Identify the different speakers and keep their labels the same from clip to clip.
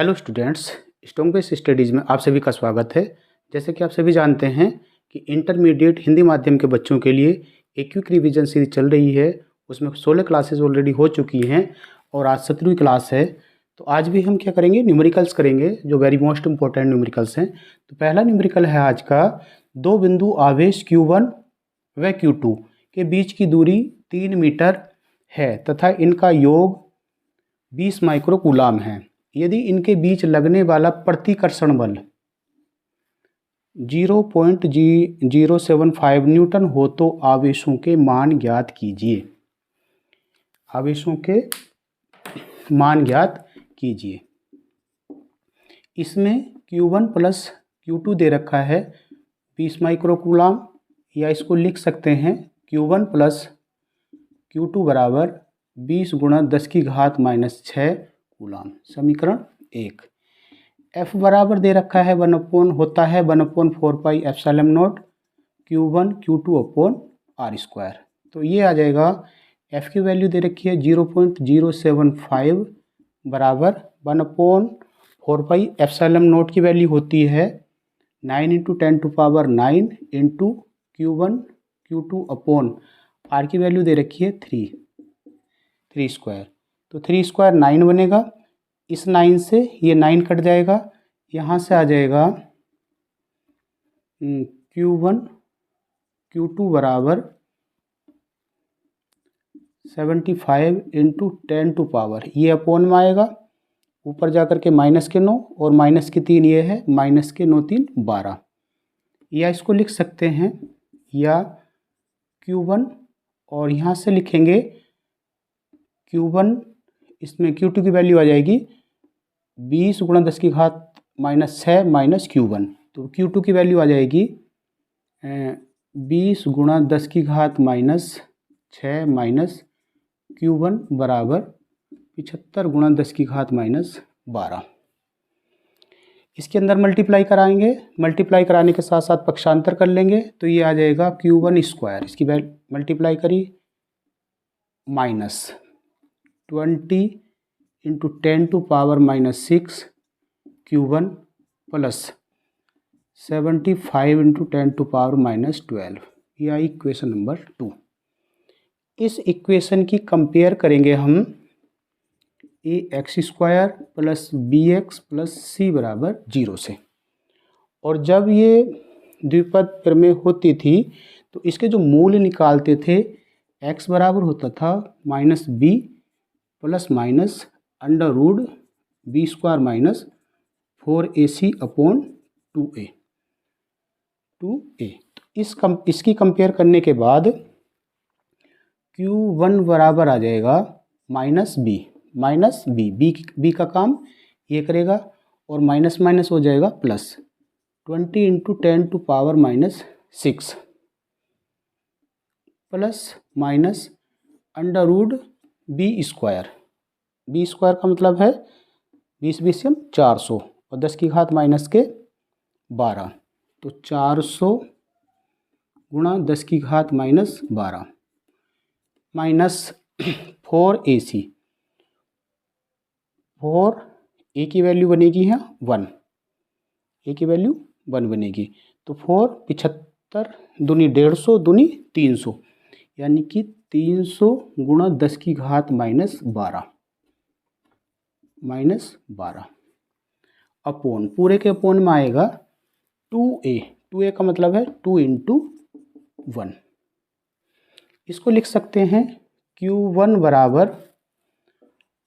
Speaker 1: Hello students, strong base studies में आप सभी का स्वागत है। जैसे कि आप सभी जानते हैं कि इंटरमीडिएट हिंदी माध्यम के बच्चों के लिए एक क्विक रिवीजन सीरीज चल रही है। उसमें 16 क्लासेस ऑलरेडी हो चुकी हैं और आज 17वीं क्लास है। तो आज भी हम क्या करेंगे, न्यूमेरिकल्स करेंगे, जो वेरी मोस्ट इंपॉर्टेंट न्यूमेरिकल्स हैं। तो पहला न्यूमेरिकल है आज का, दो बिंदु आवेश Q1 व Q2 के बीच की दूरी 3 मीटर है तथा इनका योग 20 माइक्रोकूलाम है। यदि इनके बीच लगने वाला प्रतिकर्षण बल 0.075 न्यूटन हो तो आवेशों के मान ज्ञात कीजिए। आवेशों के मान ज्ञात कीजिए। इसमें Q1 प्लस Q2 दे रखा है 20 माइक्रोकूलाम, या इसको लिख सकते हैं Q1 प्लस Q2 बराबर 20 गुणा 10 की घात -6 कूलाम। समीकरण 1। F बराबर दे रखा है 1/4 pi epsilon not Q1 Q2 upon R square. तो ये आ जाएगा, F की वैल्यू दे रखी है 0.075 बराबर 1/4 पाई एप्सिलॉन नॉट की वैल्यू होती है 9 × 10⁹ into Q1 Q2 upon R की वैल्यू दे रखी है 3 स्क्वायर। तो 3 स्क्वायर 9 बनेगा। इस 9 से ये 9 कट जाएगा, यहाँ से आ जाएगा Q1 Q2 बराबर 75 × 10⁻, ये अपॉन में आएगा, ऊपर जा कर के -9 और -3 ये है, -9 3 12। या इसको लिख सकते हैं, या Q1 और यहाँ से लिखेंगे Q1, इसमें Q2 की वैल्यू आ जाएगी 20 गुणा 10 की घात -6 माइनस Q1। तो Q2 की वैल्यू आ जाएगी 20 गुणा 10 की घात -6 माइनस Q1 बराबर 75 गुणा 10 की घात -12। इसके अंदर मल्टीप्लाई कराएंगे, मल्टीप्लाई कराने के साथ साथ पक्षांतर कर लेंगे, तो ये आ जाएगा Q1 स्क्वायर। इसकी मल्टीप्लाई करी -20 × 10⁻⁻6 Q1 प्लस 75 × 10⁻⁻12। यह इक्वेशन नंबर 2। इस इक्वेशन की कंपेयर करेंगे हम ax square plus bx plus c बराबर 0 से। और जब ये द्विपद प्रमेय होती थी तो इसके जो मूल निकालते थे, x बराबर होता था -b plus minus √b² -4ac upon 2a। इसकी कंपेयर करने के बाद Q1 बराबर आ जाएगा -b का काम ये करेगा, और माइनस माइनस हो जाएगा plus 20 × 10⁻⁻6 plus minus √b²। b² का मतलब है 20 20 400 और 10 की घात -12। तो 400 गुणा 10 की घात -12 माइनस 4ac। 4a की वैल्यू बनेगी है 1, a की वैल्यू 1 बनेगी। तो 4 75 दूनी 150 दूनी 300, यानी कि 300 गुणा 10 की घात -12 अपॉन, पूरे के अपॉन में आएगा 2a का मतलब है 2 × 1। इसको लिख सकते हैं Q1 बराबर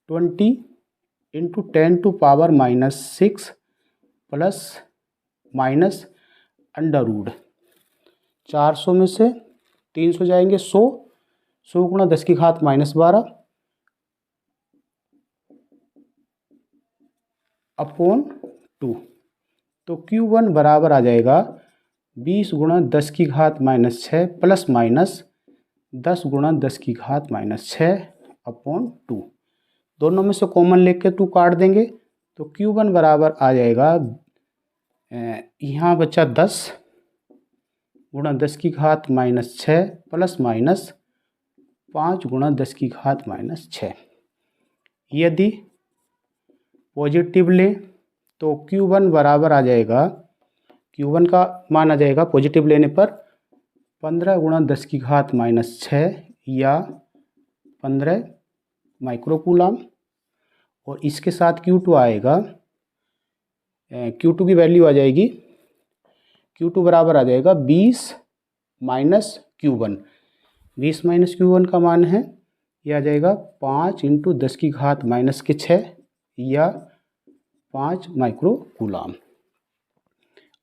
Speaker 1: 20 × 10⁻⁻6 प्लस माइनस √ 400 में से 300 जाएंगे 100 गुणा 10 की घात -12 अपॉन 2। तो Q1 बराबर आ जाएगा 20 गुणा 10 की घात -6 प्लस माइनस 10 गुणा 10 की घात -6 अपॉन 2। दोनों में से कॉमन लेके 2 काट देंगे, तो Q1 बराबर आ जाएगा, यहाँ बचा 10 गुणा 10 की घात -6 प्लस माइनस 5 गुणा 10 की घात -6। यदि पॉजिटिव लें तो Q1 बराबर आ जाएगा, Q1 का मान आ जाएगा पॉजिटिव लेने पर 15 गुणा 10 की घात माइनस 6 या 15 माइक्रोकूलाम। और इसके साथ Q2 आएगा, Q2 की वैल्यू आ जाएगी, Q2 बराबर आ जाएगा 20 माइनस Q1। 20 माइनस Q1 का मान है, यह आ जाएगा 5 इंटू 10 की घात माइनस के 6 या 5 माइक्रोकूलाम।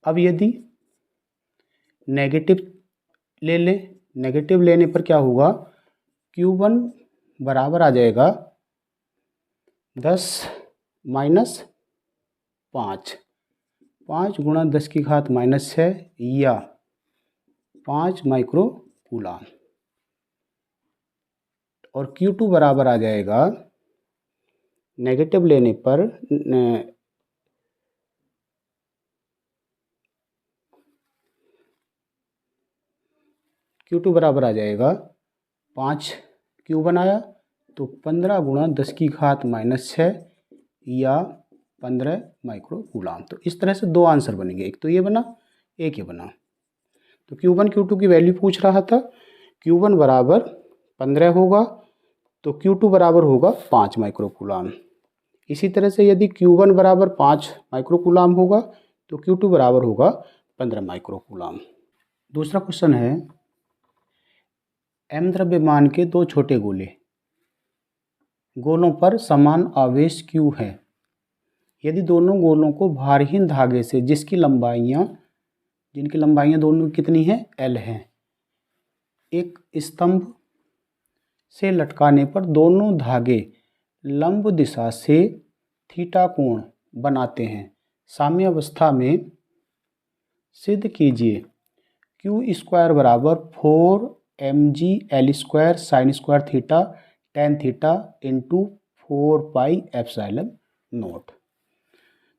Speaker 1: अब यदि नेगेटिव ले लें, नेगेटिव लेने पर क्या होगा, Q1 बराबर आ जाएगा 10 माइनस 5, 5 गुणा 10 की घात माइनस 6 या 5 माइक्रोकूलाम। और Q2 बराबर आ जाएगा, नेगेटिव लेने पर Q2 बराबर आ जाएगा 5 Q1 आया तो 15 गुणा 10 की घात माइनस 6 या 15 माइक्रोकूलाम। तो इस तरह से दो आंसर बनेंगे, एक तो ये बना, एक ये बना। तो Q1 Q2 की वैल्यू पूछ रहा था, Q1 बराबर 15 होगा तो Q2 बराबर होगा 5 माइक्रोकूलाम। इसी तरह से यदि Q1 बराबर 5 माइक्रोकूलाम होगा तो Q2 बराबर होगा 15 माइक्रोकूलाम। दूसरा क्वेश्चन है, m द्रव्यमान के दो छोटे गोलों पर समान आवेश Q है। यदि दोनों गोलों को भारहीन धागे से जिनकी लंबाइयाँ दोनों की कितनी हैं, L हैं, एक स्तंभ से लटकाने पर दोनों धागे लंब दिशा से थीटा कोण बनाते हैं। साम्यावस्था में सिद्ध कीजिए Q² बराबर 4mgL² sine square theta tan theta into 4πε0।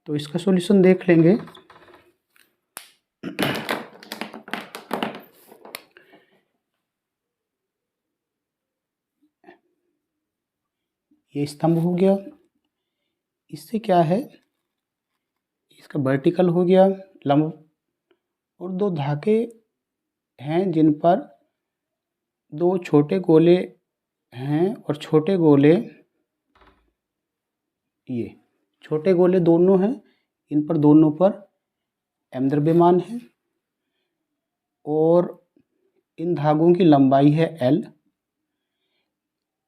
Speaker 1: तो इसका सॉल्यूशन देख लेंगे। ये स्तंभ हो गया, इससे क्या है, इसका वर्टिकल हो गया लंब, और दो धागे हैं जिन पर दो छोटे गोले हैं, और छोटे गोले, ये छोटे गोले दोनों हैं, इन पर दोनों पर m द्रव्यमान है और इन धागों की लंबाई है L।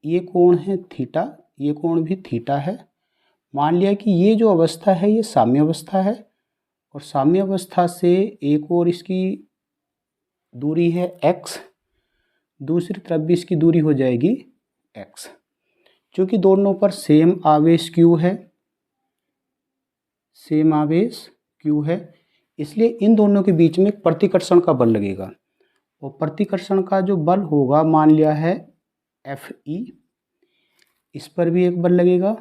Speaker 1: ये कोण है थीटा, ये कोण भी थीटा है। मान लिया कि ये जो अवस्था है ये साम्य अवस्था है, और साम्य अवस्था से एक और इसकी दूरी है x, दूसरी तरफ भी इसकी दूरी हो जाएगी x। क्योंकि दोनों पर सेम आवेश Q है, सेम आवेश Q है, इसलिए इन दोनों के बीच में प्रतिकर्षण का बल लगेगा, और प्रतिकर्षण का जो बल होगा मान लिया है Fe, इस पर भी एक बल लगेगा,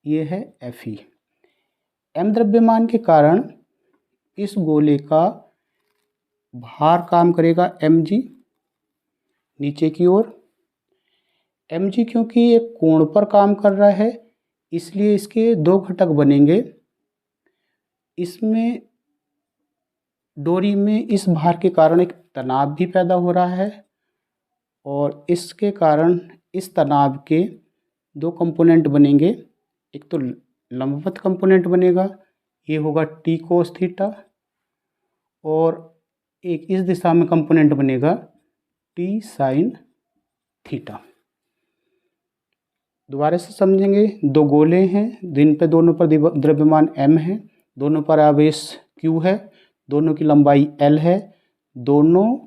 Speaker 1: ये है Fe। m द्रव्यमान के कारण इस गोले का भार काम करेगा mg नीचे की ओर। mg क्योंकि एक कोण पर काम कर रहा है इसलिए इसके दो घटक बनेंगे। इसमें डोरी में इस भार के कारण एक तनाव भी पैदा हो रहा है, और इसके कारण इस तनाव के दो कंपोनेंट बनेंगे। एक तो लंबवत कंपोनेंट बनेगा, ये होगा t cos थीटा, और एक इस दिशा में कंपोनेंट बनेगा t sin थीटा। दोबारा से समझेंगे, दो गोले हैं जिन पे दोनों पर द्रव्यमान m है, दोनों पर आवेश q है, दोनों की लंबाई l है, दोनों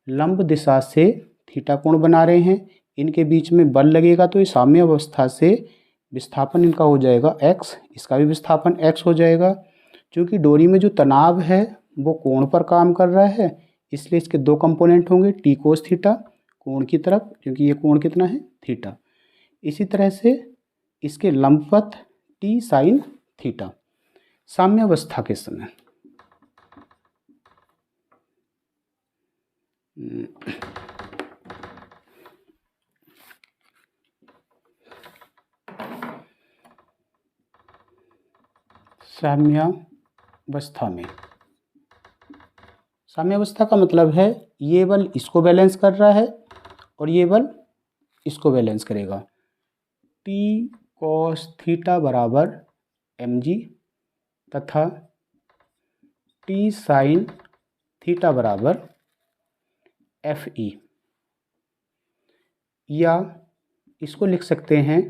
Speaker 1: लंब दिशा से थीटा कोण बना रहे हैं, इनके बीच में बल लगेगा तो ये साम्य अवस्था से विस्थापन इनका हो जाएगा x, इसका भी विस्थापन x हो जाएगा। क्योंकि डोरी में जो तनाव है वो कोण पर काम कर रहा है, इसलिए इसके दो कंपोनेंट होंगे t cos थीटा कोण की तरफ, क्योंकि ये कोण कितना है थीटा, इसी तरह से इसके लंबवत t sin थीटा साम्य अवस्था के समय। साम्यावस्था में। साम्यावस्था का मतलब है ये बल इसको बैलेंस कर रहा है और ये बल इसको बैलेंस करेगा। टी कॉस थीटा बराबर mg तथा टी साइन थीटा बराबर fe, या इसको लिख सकते हैं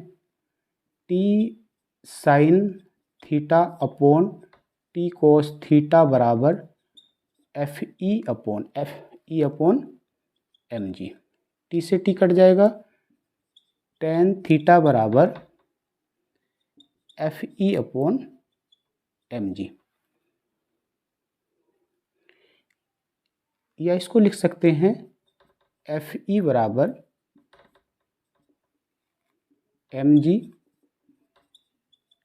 Speaker 1: T sine theta upon T cos theta बराबर fe अपॉन mg। टी से टी कट जाएगा, टेन थीटा बराबर fe अपॉन mg, या इसको लिख सकते हैं fe बराबर mg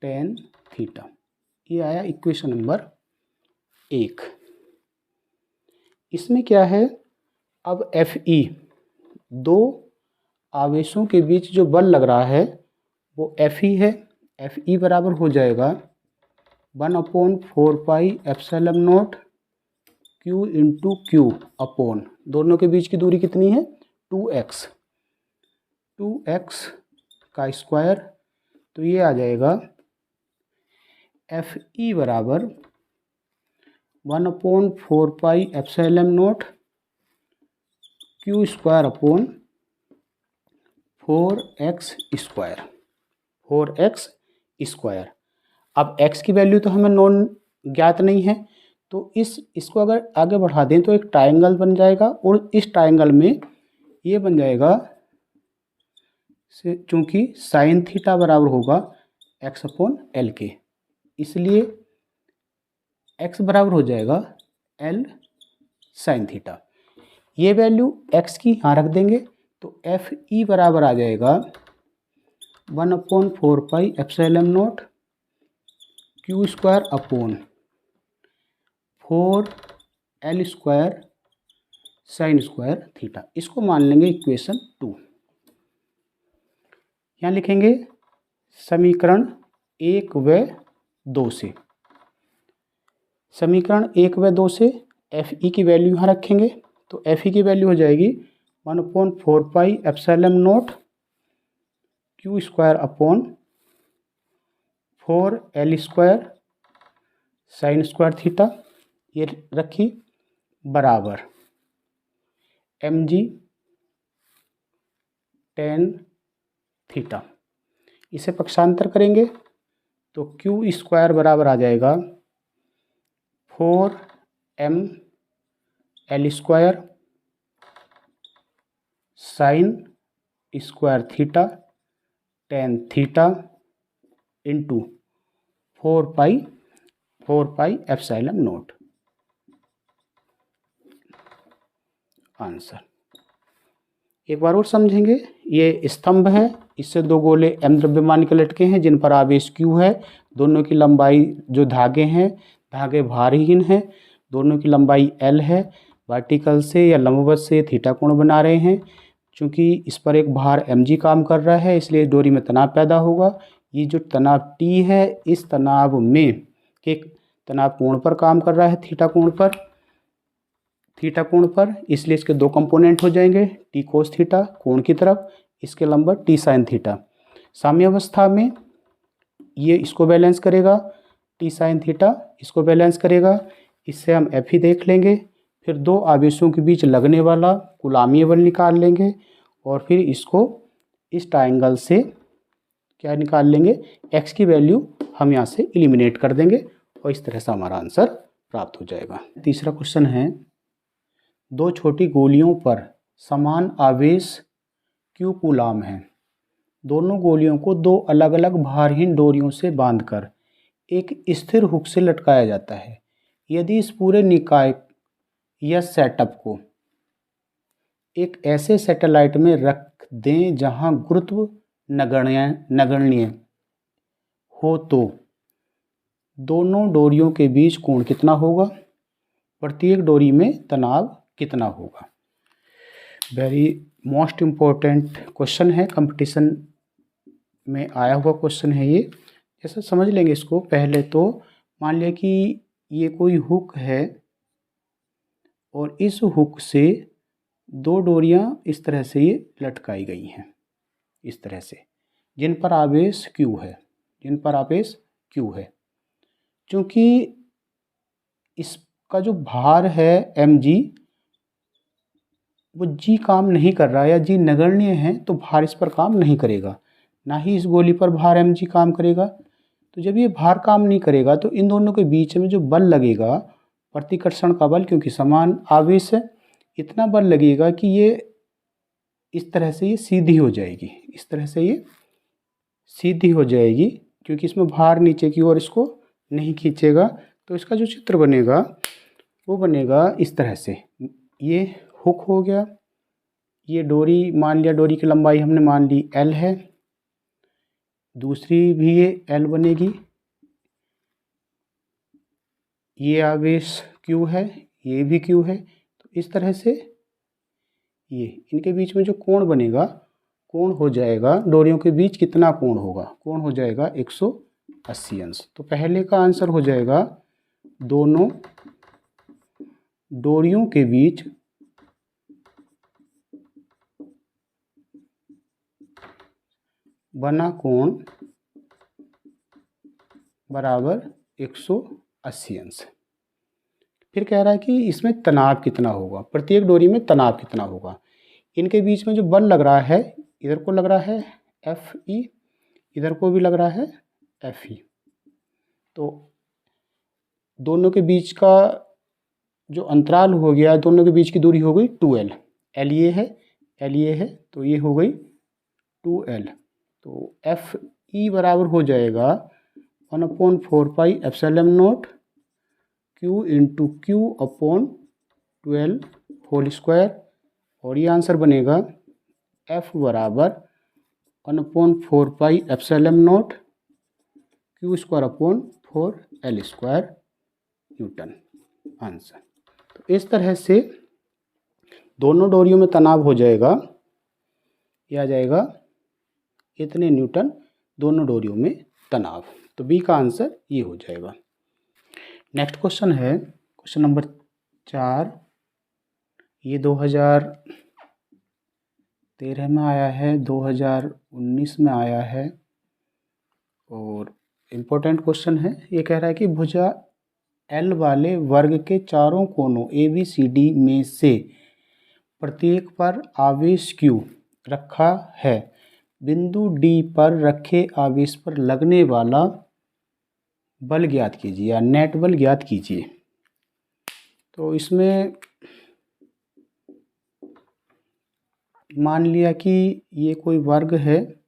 Speaker 1: टेन थीटा। ये आया इक्वेशन नंबर 1। इसमें क्या है, अब fe, दो आवेशों के बीच जो बल लग रहा है वो fe है। fe बराबर हो जाएगा 1/4πε0 q इंटू क्यू अपॉन, दोनों के बीच की दूरी कितनी है 2x का स्क्वायर। तो ये आ जाएगा fe बराबर 1/4πε0 q square upon 4x square. अब x की वैल्यू तो हमें नॉन ज्ञात नहीं है, तो इसको अगर आगे बढ़ा दें तो एक ट्रायंगल बन जाएगा और इस ट्रायंगल में ये बन जाएगा, चूँकि साइन थीटा बराबर होगा x अपॉन एल के, इसलिए x बराबर हो जाएगा l साइन थीटा। ये वैल्यू x की यहाँ रख देंगे तो fe बराबर आ जाएगा 1/4πε0 q square upon 4l square sine square theta. इसको मान लेंगे इक्वेशन 2। यहाँ लिखेंगे समीकरण 1 व 2 से, समीकरण 1 व 2 से fe की वैल्यू यहाँ रखेंगे तो fe की वैल्यू हो जाएगी 1/4πε0 q square upon 4l square sine square theta, ये रखी बराबर mg टेन थीटा। इसे पक्षांतर करेंगे तो q स्क्वायर बराबर आ जाएगा 4ml square sine square theta tan theta into 4πε0। Answer एक बार और समझेंगे। ये स्तंभ है, इससे दो गोले m द्रव्यमान के लटके हैं जिन पर आवेश q है। दोनों की लंबाई जो धागे हैं, धागे भारहीन हैं, दोनों की लंबाई l है। वर्टिकल से या लंबवत से थीटा कोण बना रहे हैं। चूँकि इस पर एक भार mg काम कर रहा है इसलिए डोरी में तनाव पैदा होगा। ये जो तनाव T है, इस तनाव में एक तनाव कोण पर काम कर रहा है, थीटा कोण पर, इसलिए इसके दो कंपोनेंट हो जाएंगे, टी कोस थीटा कोण की तरफ, इसके लंबवत टी साइन थीटा। साम्यावस्था में ये इसको बैलेंस करेगा, टी साइन थीटा इसको बैलेंस करेगा। इससे हम एफ ही देख लेंगे, फिर दो आवेशों के बीच लगने वाला कूलामीय बल निकाल लेंगे और फिर इसको इस ट्रायंगल से क्या निकाल लेंगे, एक्स की वैल्यू हम यहाँ से एलिमिनेट कर देंगे और इस तरह से हमारा आंसर प्राप्त हो जाएगा। तीसरा क्वेश्चन है, दो छोटी गोलियों पर समान आवेश q कूलाम है। दोनों गोलियों को दो अलग अलग भारहीन डोरियों से बांधकर एक स्थिर हुक से लटकाया जाता है। यदि इस पूरे निकाय या सेटअप को एक ऐसे सैटेलाइट में रख दें जहां गुरुत्व नगण्य हो तो दोनों डोरियों के बीच कोण कितना होगा, प्रत्येक डोरी में तनाव कितना होगा। वेरी मोस्ट इम्पोर्टेंट क्वेश्चन है, कंपटीशन में आया हुआ क्वेश्चन है ये। जैसे समझ लेंगे इसको, पहले तो मान लिया कि ये कोई हुक है और इस हुक से दो डोरियां इस तरह से ये लटकाई गई हैं, इस तरह से, जिन पर आवेश Q है, जिन पर आवेश Q है। चूँकि इसका जो भार है mg, वो g काम नहीं कर रहा है या g नगण्य है, तो भार इस पर काम नहीं करेगा, ना ही इस गोली पर भार mg काम करेगा। तो जब ये भार काम नहीं करेगा तो इन दोनों के बीच में जो बल लगेगा, प्रतिकर्षण का बल, क्योंकि समान आवेश है, इतना बल लगेगा कि ये इस तरह से ये सीधी हो जाएगी, इस तरह से ये सीधी हो जाएगी, क्योंकि इसमें भार नीचे की ओर इसको नहीं खींचेगा। तो इसका जो चित्र बनेगा वो बनेगा इस तरह से। ये हुक हो गया, ये डोरी, मान लिया डोरी की लंबाई हमने मान ली L है, दूसरी भी ये L बनेगी, ये आवेश Q है, ये भी Q है। तो इस तरह से ये इनके बीच में जो कोण बनेगा, कोण हो जाएगा, डोरियों के बीच कितना कोण होगा, कोण हो जाएगा 180 अंश। तो पहले का आंसर हो जाएगा दोनों डोरियों के बीच बना कोण बराबर 180 अंश। फिर कह रहा है कि इसमें तनाव कितना होगा, प्रत्येक डोरी में तनाव कितना होगा। इनके बीच में जो बल लग रहा है, इधर को लग रहा है Fe, इधर को भी लग रहा है Fe। तो दोनों के बीच का जो अंतराल हो गया, दोनों के बीच की दूरी हो गई 2L। L ये है, L ये है, तो ये हो गई 2L। तो Fe बराबर हो जाएगा 1/4 pi epsilon naught Q into Q upon 12 whole square. और ये आंसर बनेगा F बराबर 1/4 pi epsilon naught Q square upon 4L square newton answer. तो इस तरह से दोनों डोरियों में तनाव हो जाएगा, यह आ जाएगा इतने न्यूटन दोनों डोरियों में तनाव। तो बी का आंसर ये हो जाएगा। नेक्स्ट क्वेश्चन है क्वेश्चन नंबर 4। ये 2013 में आया है, 2019 में आया है और इम्पोर्टेंट क्वेश्चन है। ये कह रहा है कि भुजा L वाले वर्ग के चारों कोनों ABCD में से प्रत्येक पर आवेश Q रखा है, बिंदु D पर रखे आवेश पर लगने वाला बल ज्ञात कीजिए या नेट बल ज्ञात कीजिए। तो इसमें मान लिया कि ये कोई वर्ग है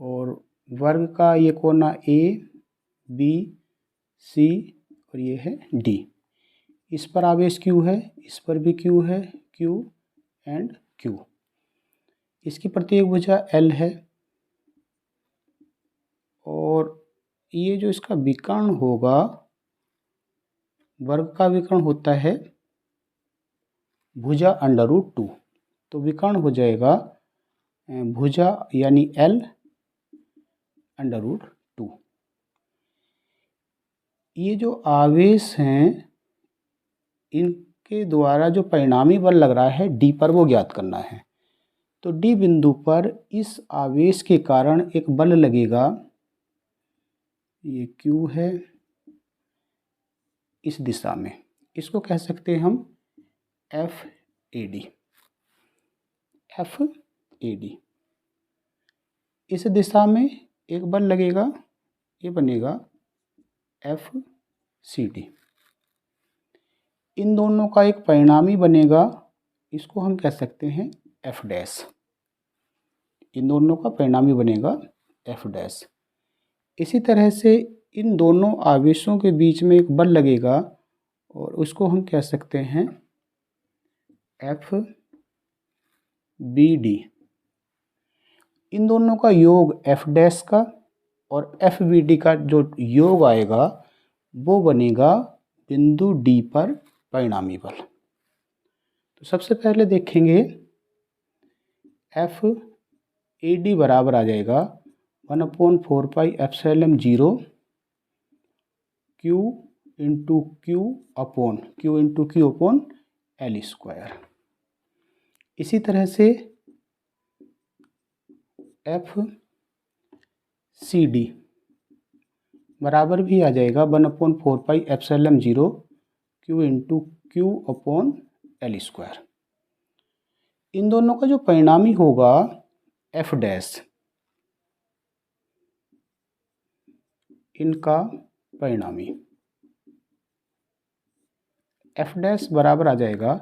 Speaker 1: और वर्ग का ये कोना A, B, C और ये है D। इस पर आवेश Q है, इस पर भी Q है, Q एंड Q। इसकी प्रत्येक भुजा L है और ये जो इसका विकर्ण होगा, वर्ग का विकर्ण होता है भुजा √2। तो विकर्ण हो जाएगा भुजा यानी L √2। ये जो आवेश हैं, इनके द्वारा जो परिणामी बल लग रहा है D पर, वो ज्ञात करना है। तो D बिंदु पर इस आवेश के कारण एक बल लगेगा, ये Q है इस दिशा में, इसको कह सकते हैं हम FAD। इस दिशा में एक बल लगेगा, ये बनेगा FCD। इन दोनों का एक परिणामी बनेगा, इसको हम कह सकते हैं F डैश। इन दोनों का परिणामी बनेगा F डैश। इसी तरह से इन दोनों आवेशों के बीच में एक बल लगेगा और उसको हम कह सकते हैं FBD। इन दोनों का योग F डैश का और FBD का जो योग आएगा वो बनेगा बिंदु D पर परिणामी बल। तो सबसे पहले देखेंगे ए डी बराबर आ जाएगा 1/4πε0 Q into Q upon L square. इसी तरह से एफ सी डी बराबर भी आ जाएगा 1/4πε0 क्यू अपॉन एल स्क्वायर। इन दोनों का जो परिणामी होगा एफ डैश, इनका परिणामी एफ डैश बराबर आ जाएगा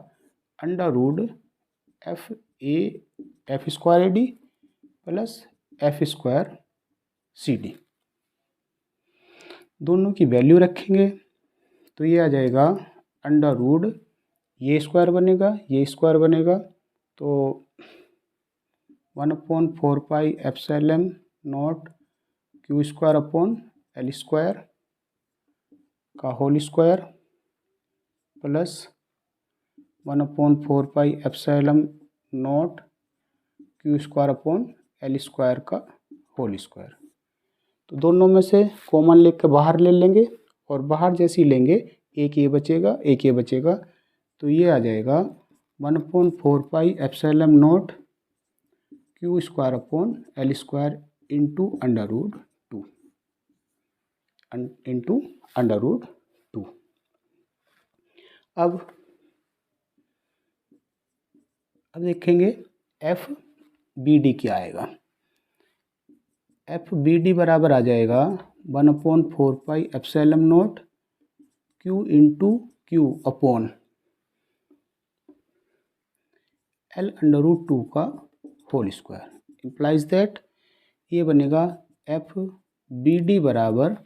Speaker 1: F square A D plus F square C D. दोनों की वैल्यू रखेंगे तो ये आ जाएगा ये स्क्वायर बनेगा तो 1/4πε0 Q square upon L square का whole square plus 1/4πε0 Q square upon L square का होल स्क्वायर। तो दोनों में से कॉमन लेकर बाहर ले लेंगे और बाहर जैसे ही लेंगे एक ये बचेगा तो ये आ जाएगा 1/4πε0 Q square upon L square into under root 2। अब देखेंगे एफ बी डी क्या आएगा। एफ बी डी बराबर आ जाएगा 1/4πε0 Q upon L under root 2 का होल स्क्वायर। इम्प्लाइज दैट ये बनेगा एफ बी डी बराबर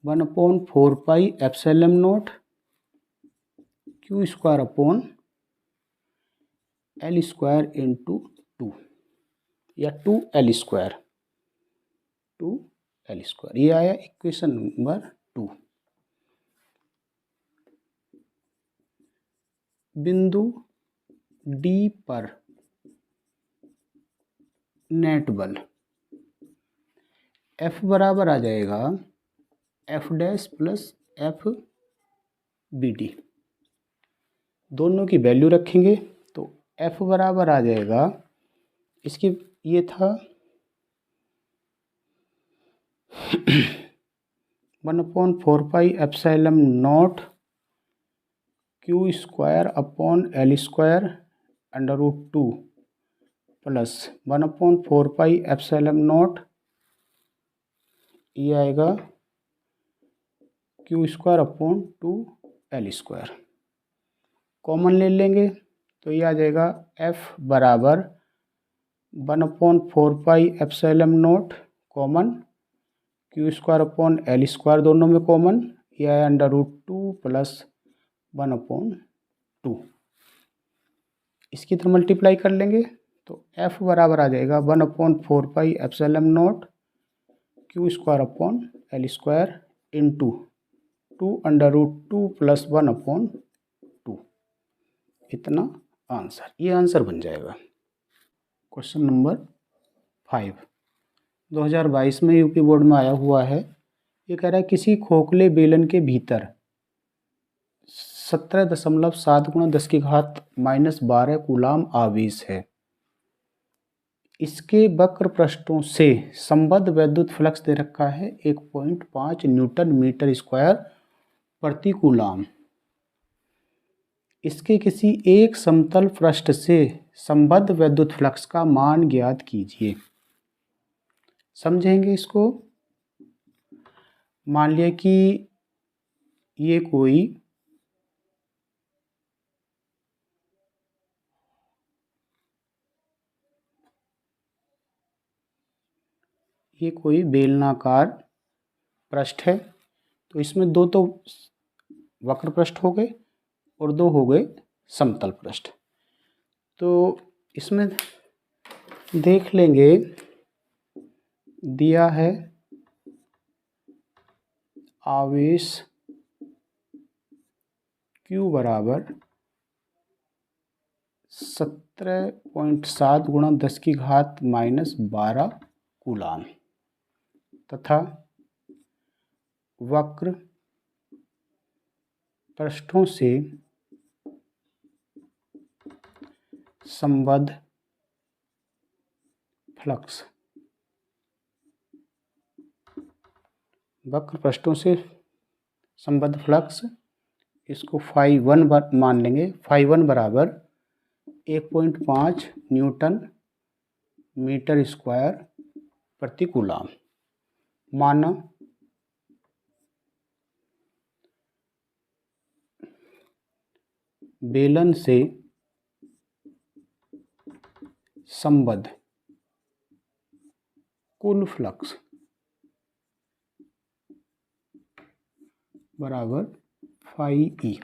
Speaker 1: 1/4πε0 Q square upon L square into 2 या 2L स्क्वायर ये आया इक्वेशन नंबर 2। बिंदु डी पर नेट बल F बराबर आ जाएगा F dash plus F B D. दोनों की वैल्यू रखेंगे तो F बराबर आ जाएगा, इसकी ये था 1/4πε0 Q square upon L square under root 2 plus 1/4πε0 ये आएगा Q square upon 2L square. Common ले लेंगे तो ये आ जाएगा F बराबर 1/4πε0 common Q square upon L square, दोनों में कॉमन, ये आया अंडर रूट 2 प्लस 1/2। इसकी तरह मल्टीप्लाई कर लेंगे तो F बराबर आ जाएगा 1/4πε0 Q square upon L square into 2√2 plus 1/2। इतना आंसर, ये आंसर बन जाएगा। क्वेश्चन नंबर 5 2022 में यूपी बोर्ड में आया हुआ है। ये कह रहा है किसी खोखले बेलन के भीतर 17.7 × 10⁻⁻12 कूलाम आवेश है। इसके वक्र पृष्ठों से संबद्ध वैद्युत फ्लक्स दे रखा है 1.5 न्यूटन मीटर स्क्वायर प्रति कूलाम। इसके किसी एक समतल पृष्ठ से संबद्ध वैद्युत फ्लक्स का मान ज्ञात कीजिए। समझेंगे इसको। मान लिया कि ये कोई बेलनाकार पृष्ठ है, तो इसमें दो तो वक्र पृष्ठ हो गए और दो हो गए समतल पृष्ठ। तो इसमें देख लेंगे, दिया है आवेश Q बराबर 17.7 गुणा 10 की घात -12 कूलाम तथा वक्र पृष्ठों से संबद्ध फ्लक्स, वक्र पृष्ठों से संबद्ध फ्लक्स, इसको φ1 मान लेंगे। φ1 बराबर 1.5 न्यूटन मीटर स्क्वायर प्रति कूलाम। माना बेलन से संबद्ध कुल फ्लक्स बराबर φe।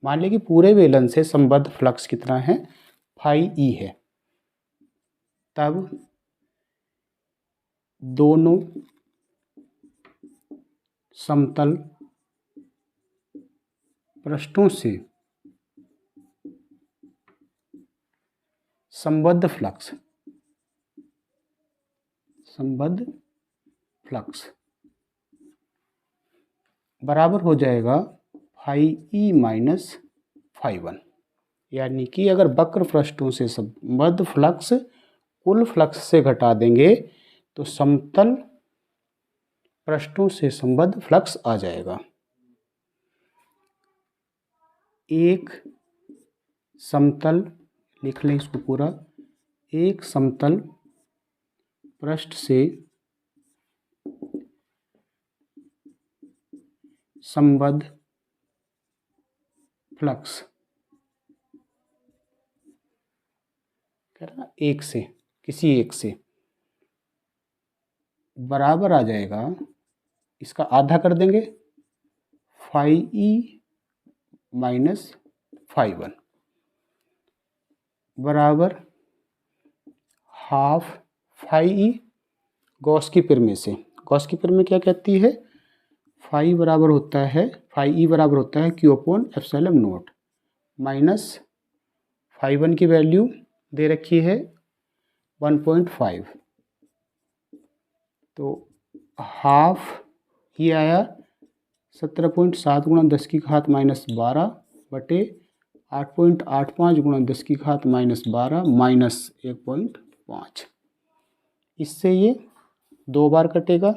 Speaker 1: मान लें कि पूरे बेलन से संबद्ध फ्लक्स कितना है, φe है। तब दोनों समतल पृष्ठों से संबद्ध फ्लक्स बराबर हो जाएगा φe माइनस φ1। यानी कि अगर वक्र पृष्ठों से संबद्ध फ्लक्स कुल फ्लक्स से घटा देंगे तो समतल पृष्ठों से संबद्ध फ्लक्स आ जाएगा। एक समतल, लिख लें इसको पूरा, एक समतल पृष्ठ से संबद्ध फ्लक्स एक से, किसी एक से बराबर आ जाएगा, इसका आधा कर देंगे, φe माइनस φ1 बराबर हाफ φe गॉस की प्रमेय से। गॉस की प्रमेय क्या कहती है, φe बराबर होता है Q/ε0 माइनस φ1 की वैल्यू दे रखी है 1.5, तो हाफ ये आया 17.7 गुणा 10 की घात -12 बटे 8.85 गुणा 10 की घात -12 माइनस 1.5। इससे ये 2 बार कटेगा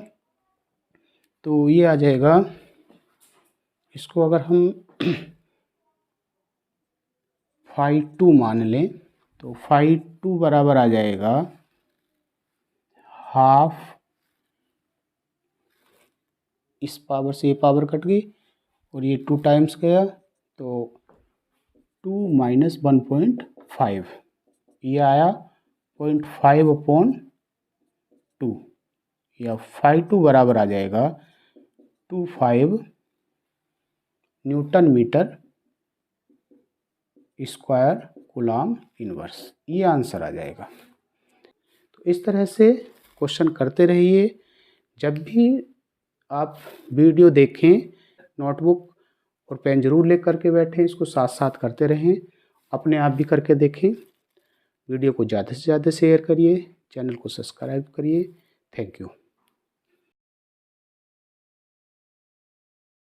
Speaker 1: तो ये आ जाएगा, इसको अगर हम φ2 मान लें तो φ2 बराबर आ जाएगा हाफ, इस पावर से ये पावर कट गई और ये 2 टाइम्स गया तो 2 माइनस 1.5, ये आया 0.5/2 या φ2 बराबर आ जाएगा 25 newton metre square coulomb inverse, ये आंसर आ जाएगा। तो इस तरह से क्वेश्चन करते रहिए। जब भी आप वीडियो देखें नोटबुक और पेन जरूर ले करके बैठें, इसको साथ साथ करते रहें, अपने आप भी करके देखें। वीडियो को ज़्यादा से ज़्यादा शेयर करिए, चैनल को सब्सक्राइब करिए। Thank you.